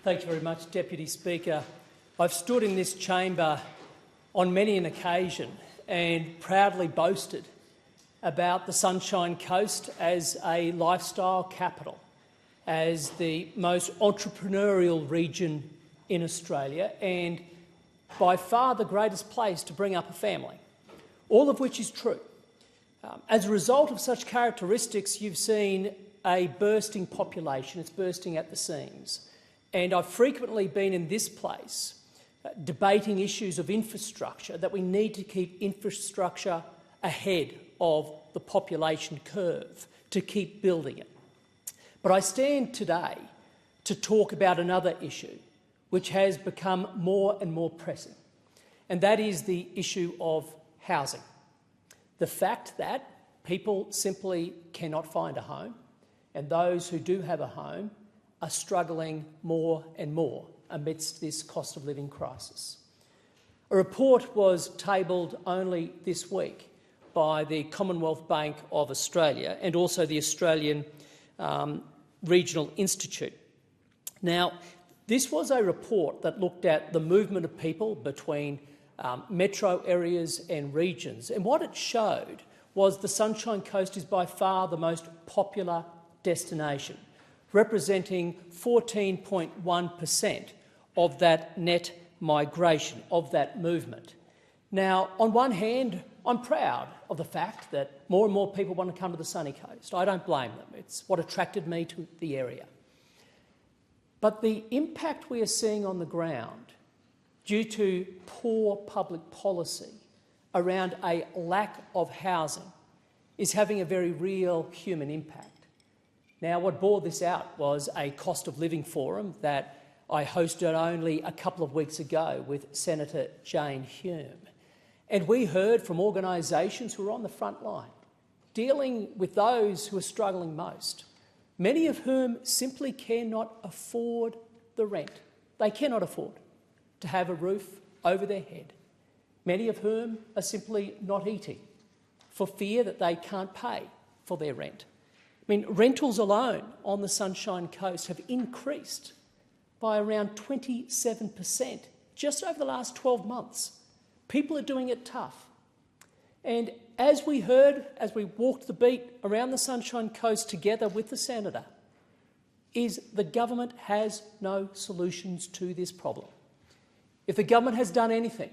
Thank you very much, Deputy Speaker. I've stood in this chamber on many an occasion and proudly boasted about the Sunshine Coast as a lifestyle capital, as the most entrepreneurial region in Australia and by far the greatest place to bring up a family, all of which is true. As a result of such characteristics, you've seen a bursting population. It's bursting at the seams. And I've frequently been in this place debating issues of infrastructure, that we need to keep infrastructure ahead of the population curve, to keep building it. But I stand today to talk about another issue which has become more and more pressing, and that is the issue of housing. The fact that people simply cannot find a home, and those who do have a home are struggling more and more amidst this cost of living crisis. A report was tabled only this week by the Commonwealth Bank of Australia and also the Australian Regional Institute. Now, this was a report that looked at the movement of people between metro areas and regions, and what it showed was the Sunshine Coast is by far the most popular destination, representing 14.1% of that net migration, of that movement. Now, on one hand, I'm proud of the fact that more and more people want to come to the sunny coast. I don't blame them. It's what attracted me to the area. But the impact we are seeing on the ground due to poor public policy around a lack of housing is having a very real human impact. Now, what bore this out was a cost of living forum that I hosted only a couple of weeks ago with Senator Jane Hume. And we heard from organisations who are on the front line, dealing with those who are struggling most, many of whom simply cannot afford the rent. They cannot afford to have a roof over their head. Many of whom are simply not eating for fear that they can't pay for their rent. I mean, rentals alone on the Sunshine Coast have increased by around 27% just over the last 12 months. People are doing it tough. And as we heard, as we walked the beat around the Sunshine Coast together with the Senator, is the government has no solutions to this problem. If the government has done anything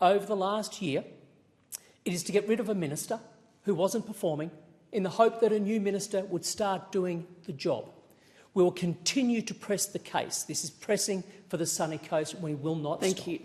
over the last year, it is to get rid of a minister who wasn't performing in the hope that a new minister would start doing the job. We will continue to press the case. This is pressing for the sunny coast, and we will not stop. Thank you.